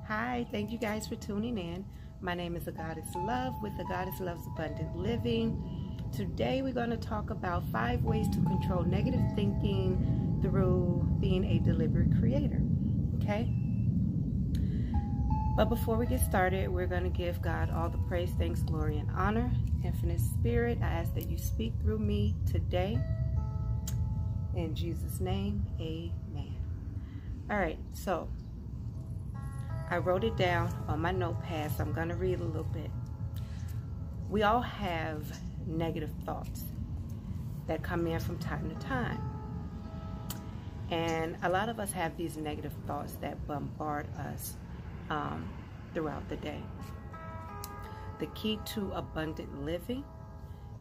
Hi, thank you guys for tuning in. My name is agoddesslove with agoddesslove's abundant living. Today we're going to talk about 5 ways to control negative thinking through being a deliberate creator. Okay? But before we get started, we're going to give God all the praise, thanks, glory, and honor. Infinite Spirit, I ask that you speak through me today. In Jesus' name, amen. All right, so I wrote it down on my notepad, so I'm going to read a little bit. We all have negative thoughts that come in from time to time. And a lot of us have these negative thoughts that bombard us throughout the day. The key to abundant living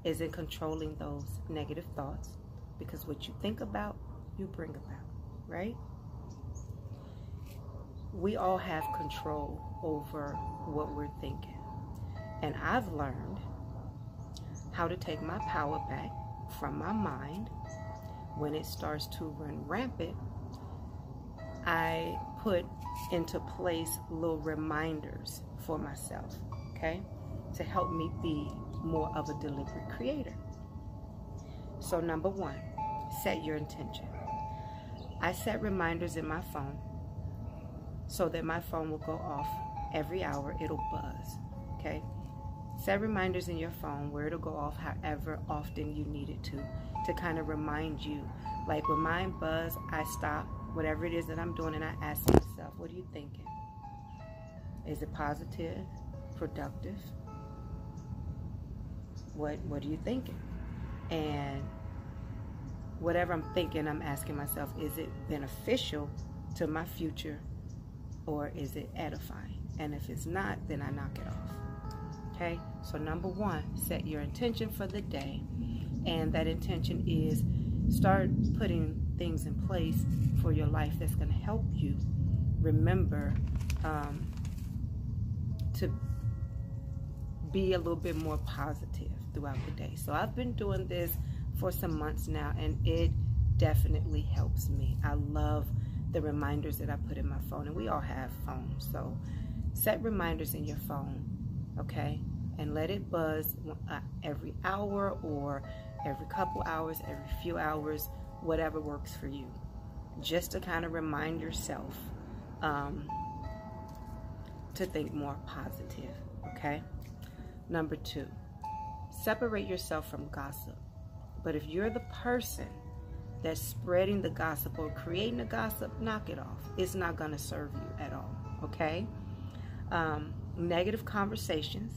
is in controlling those negative thoughts, because what you think about, you bring about, right? We all have control over what we're thinking. And I've learned how to take my power back from my mind. When it starts to run rampant, I put into place little reminders for myself, okay, to help me be more of a deliberate creator. So number 1, set your intention. I set reminders in my phone so that my phone will go off every hour. It'll buzz, okay? Set reminders in your phone where it'll go off however often you need it to kind of remind you. Like when mine buzz, I stop whatever it is that I'm doing and I ask myself, what are you thinking? Is it positive, productive? What are you thinking? And whatever I'm thinking, I'm asking myself, is it beneficial to my future or is it edifying? And if it's not, then I knock it off. Okay, so number 1, set your intention for the day. And that intention is start putting things in place for your life that's going to help you remember to be a little bit more positive throughout the day. So I've been doing this for some months now, and it definitely helps me. I love the reminders that I put in my phone, and we all have phones. So set reminders in your phone, okay? And let it buzz every hour or every couple hours, every few hours, whatever works for you. Just to kind of remind yourself to think more positive, okay? Number 2, separate yourself from gossip. But if you're the person that's spreading the gossip or creating the gossip, knock it off. It's not going to serve you at all, okay? Negative conversations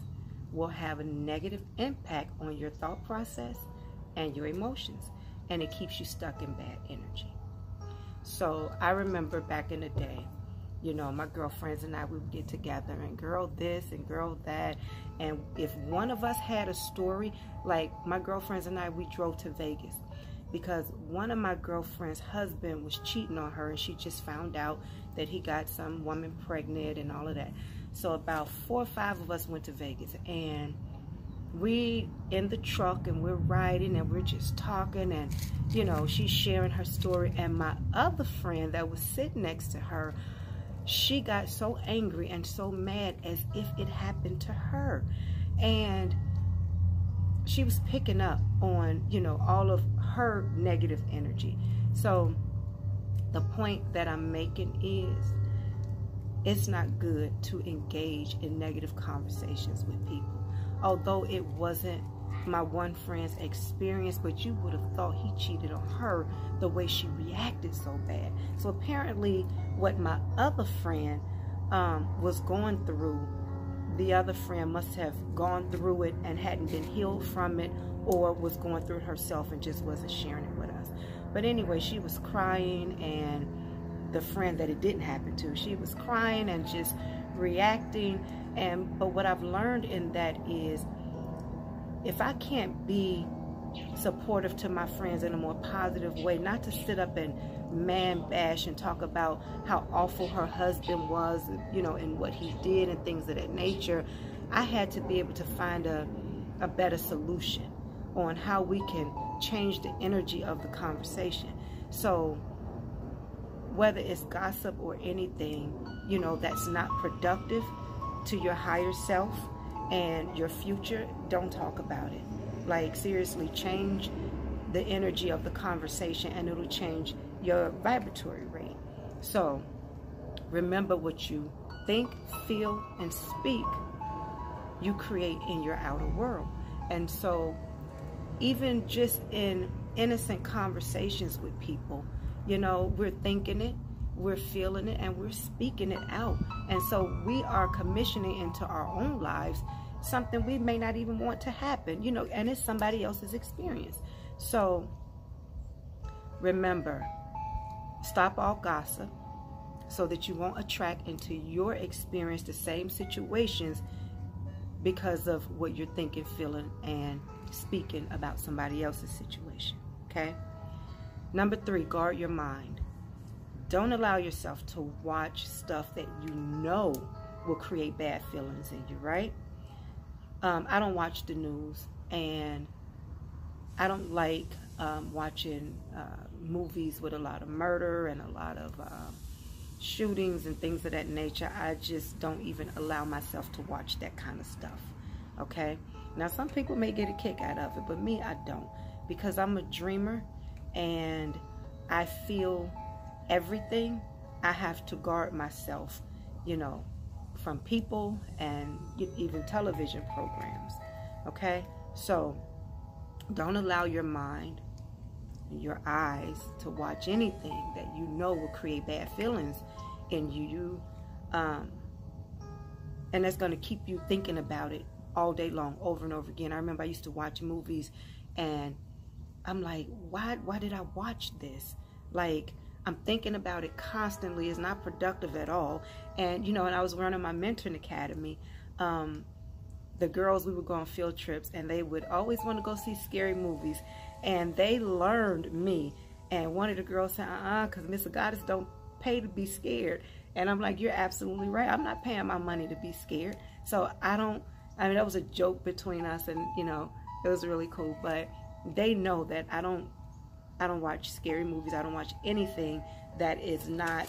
will have a negative impact on your thought process and your emotions, and it keeps you stuck in bad energy. So I remember back in the day, you know, my girlfriends and I, we would get together and girl this and girl that, and if one of us had a story, like my girlfriends and I, we drove to Vegas because one of my girlfriend's husband was cheating on her, and she just found out that he got some woman pregnant and all of that. So about 4 or 5 of us went to Vegas, and we in the truck and we're riding and we're just talking, and you know, she's sharing her story, and my other friend that was sitting next to her, she got so angry and so mad as if it happened to her, and she was picking up on, you know, all of her negative energy. So the point that I'm making is it's not good to engage in negative conversations with people. Although it wasn't my one friend's experience, but you would have thought he cheated on her the way she reacted so bad. So apparently what my other friend was going through, the other friend must have gone through it and hadn't been healed from it, or was going through it herself and just wasn't sharing it with us. But anyway, she was crying, and the friend that it didn't happen to, she was crying and just reacting. But what I've learned in that is, if I can't be supportive to my friends in a more positive way, not to sit up and man bash and talk about how awful her husband was, you know, and what he did and things of that nature, I had to be able to find a better solution on how we can change the energy of the conversation. So whether it's gossip or anything, you know, that's not productive to your higher self and your future, don't talk about it. Like, seriously, change the energy of the conversation and it'll change your vibratory rate. So remember, what you think, feel, and speak, you create in your outer world. And so even just in innocent conversations with people, you know, we're thinking it, we're feeling it, and we're speaking it out. And so we are commissioning into our own lives something we may not even want to happen, you know, and it's somebody else's experience. So remember, stop all gossip so that you won't attract into your experience the same situations because of what you're thinking, feeling, and speaking about somebody else's situation, okay? Number 3, guard your mind. Don't allow yourself to watch stuff that you know will create bad feelings in you, right? I don't watch the news, and I don't like watching movies with a lot of murder and a lot of shootings and things of that nature. I just don't even allow myself to watch that kind of stuff, okay? Now, some people may get a kick out of it, but me, I don't, because I'm a dreamer and I feel everything. I have to guard myself, you know, from people and even television programs, okay? So don't allow your mind and your eyes to watch anything that you know will create bad feelings in you. And that's going to keep you thinking about it all day long, over and over again. I remember I used to watch movies and I'm like, why did I watch this? Like, I'm thinking about it constantly. It's not productive at all. And, you know, and I was running my mentoring academy. The girls, we would go on field trips, and they would always want to go see scary movies. And they learned me. And one of the girls said, because Miss Goddess don't pay to be scared. And I'm like, you're absolutely right. I'm not paying my money to be scared. So I mean, that was a joke between us, and, you know, it was really cool. But they know that I don't watch scary movies. I don't watch anything that is not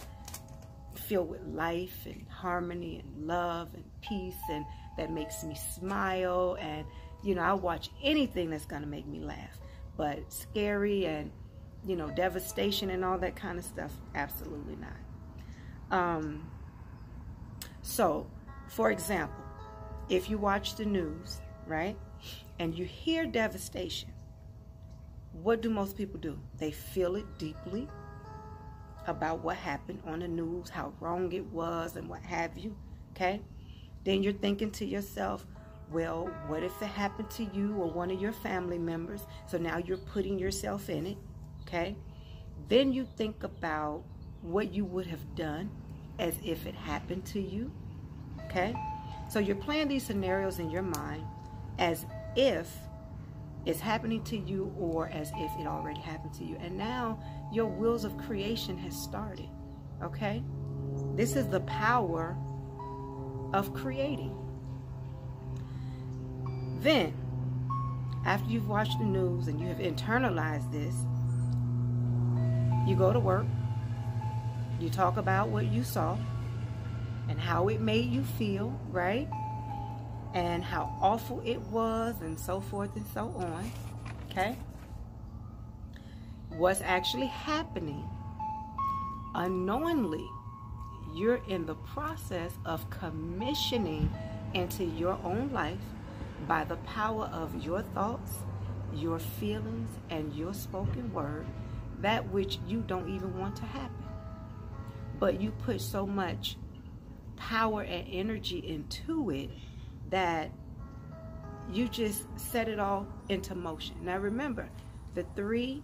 filled with life and harmony and love and peace and that makes me smile. And, you know, I watch anything that's going to make me laugh. But scary and, you know, devastation and all that kind of stuff, absolutely not. So, for example, if you watch the news, right, and you hear devastation, what do most people do? They feel it deeply about what happened on the news, how wrong it was, and what have you, okay? Then you're thinking to yourself, well, what if it happened to you or one of your family members? So now you're putting yourself in it, okay? Then you think about what you would have done as if it happened to you, okay? So you're playing these scenarios in your mind as if it's happening to you or as if it already happened to you. And now your wheels of creation has started, okay? This is the power of creating. Then, after you've watched the news and you have internalized this, you go to work, you talk about what you saw and how it made you feel, right? And how awful it was, and so forth and so on, okay? What's actually happening, unknowingly, you're in the process of commissioning into your own life by the power of your thoughts, your feelings, and your spoken word, that which you don't even want to happen. But you put so much power and energy into it that you just set it all into motion. Now remember, the three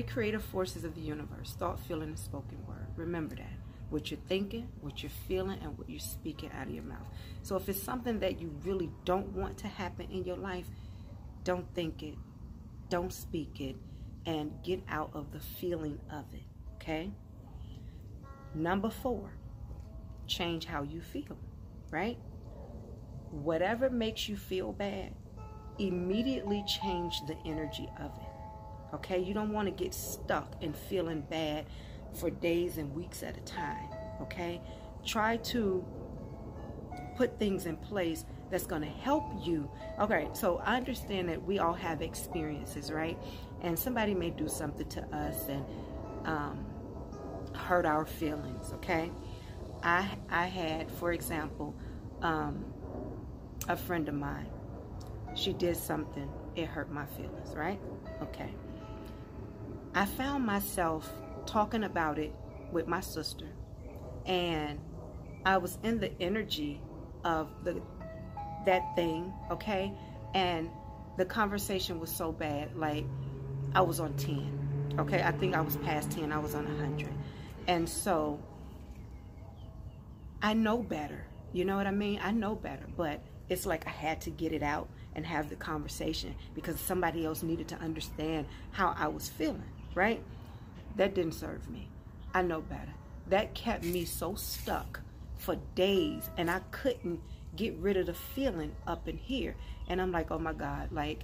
creative forces of the universe: thought, feeling, and spoken word. Remember that. What you're thinking, what you're feeling, and what you're speaking out of your mouth. So if it's something that you really don't want to happen in your life, don't think it, don't speak it, and get out of the feeling of it, okay? Number 4, change how you feel, right? Whatever makes you feel bad, immediately change the energy of it, okay? You don't want to get stuck and feeling bad for days and weeks at a time, okay? Try to put things in place that's going to help you. Okay, so I understand that we all have experiences, right? And somebody may do something to us and hurt our feelings, okay? I had, for example, a friend of mine. She did something, it hurt my feelings, right? Okay. I found myself talking about it with my sister, and I was in the energy of that thing, okay? And the conversation was so bad, like I was on 10, okay? I think I was past 10, I was on 100. And so I know better, you know what I mean? I know better, but it's like I had to get it out and have the conversation because somebody else needed to understand how I was feeling, right? That didn't serve me. I know better. That kept me so stuck for days, and I couldn't get rid of the feeling up in here. And I'm like, oh my God, like,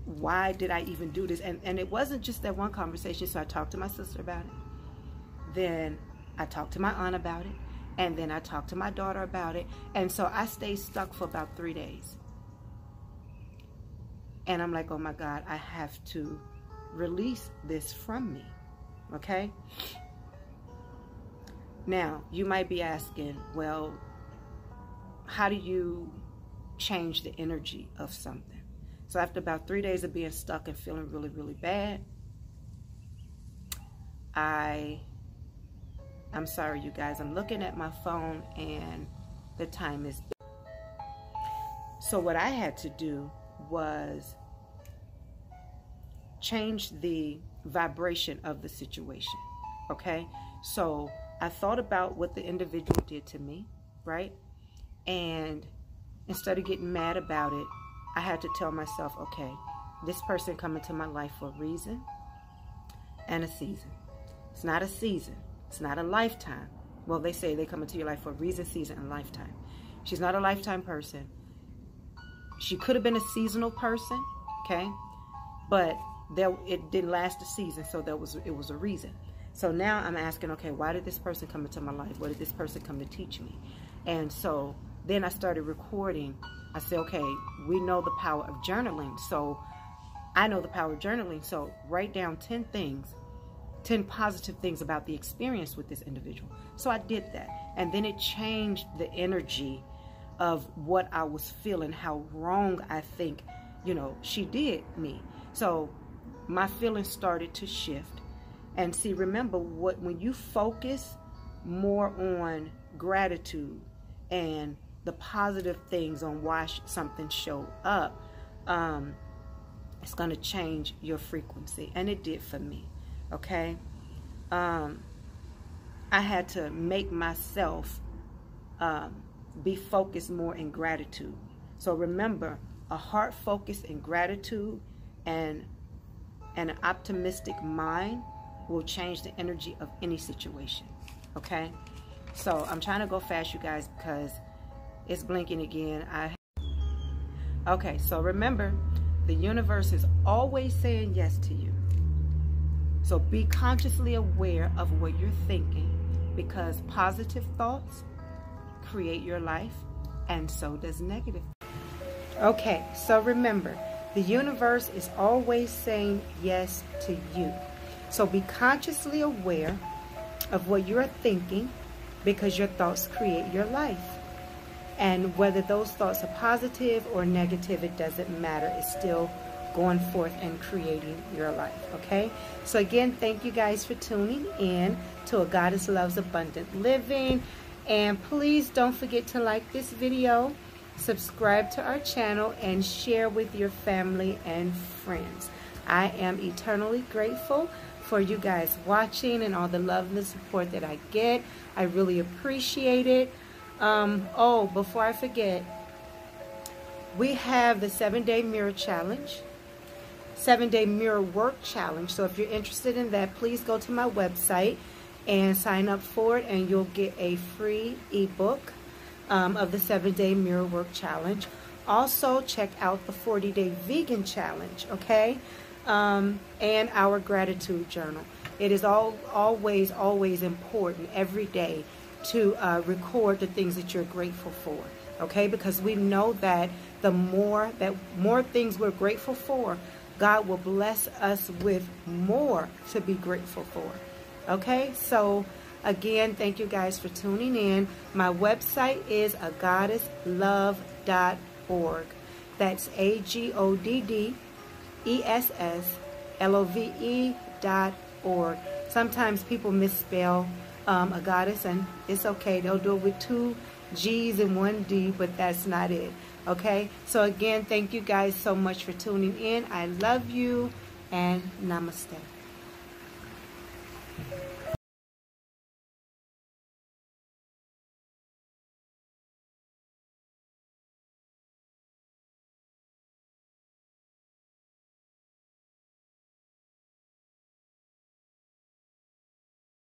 why did I even do this? And it wasn't just that one conversation. So I talked to my sister about it. Then I talked to my aunt about it. And then I talked to my daughter about it. And so I stayed stuck for about 3 days. And I'm like, oh my God, I have to release this from me. Okay? Now, you might be asking, well, how do you change the energy of something? So after about 3 days of being stuck and feeling really, really bad, I'm sorry, you guys. I'm looking at my phone and the time is... So what I had to do was change the vibration of the situation, okay? So I thought about what the individual did to me, right? And instead of getting mad about it, I had to tell myself, okay, this person come into my life for a reason and a season. It's not a season. It's not a lifetime. Well, they say they come into your life for a reason, season, and lifetime. She's not a lifetime person. She could have been a seasonal person, okay? But it didn't last a season, so it was a reason. So now I'm asking, okay, why did this person come into my life? What did this person come to teach me? And so then I started recording. I said, okay, we know the power of journaling. So I know the power of journaling. So write down 10 things, 10 positive things about the experience with this individual. So I did that. And then it changed the energy of what I was feeling, how wrong I think, she did me. So my feelings started to shift. And see, remember, when you focus more on gratitude and the positive things on why something showed up, it's going to change your frequency. And it did for me, okay? I had to make myself be focused more in gratitude. So remember, a heart focus in gratitude and an optimistic mind will change the energy of any situation, okay? So I'm trying to go fast, you guys, because it's blinking again. Okay, so remember, the universe is always saying yes to you. So be consciously aware of what you're thinking, because positive thoughts create your life, and so does negative. Okay, so remember, the universe is always saying yes to you. So be consciously aware of what you're thinking, because your thoughts create your life. And whether those thoughts are positive or negative, it doesn't matter. It's still going forth and creating your life, okay? So again, thank you guys for tuning in to A Goddess Loves Abundant Living. And please don't forget to like this video, subscribe to our channel, and share with your family and friends. I am eternally grateful for you guys watching and all the love and the support that I get. I really appreciate it. Oh, before I forget, we have the 7-Day Mirror Challenge, 7-Day Mirror Work Challenge. So if you're interested in that, please go to my website and sign up for it, and you'll get a free ebook of the 7-Day Mirror Work Challenge. Also, check out the 40-Day Vegan Challenge, okay? and our gratitude journal. It is always important every day to record the things that you're grateful for, okay? Because we know that the more things we're grateful for, God will bless us with more to be grateful for, okay? So again, thank you guys for tuning in. My website is agoddesslove.org. That's agoddesslove.org. Sometimes people misspell a goddess, and it's okay. They'll do it with 2 G's and 1 D, but that's not it. Okay? So again, thank you guys so much for tuning in. I love you, and namaste.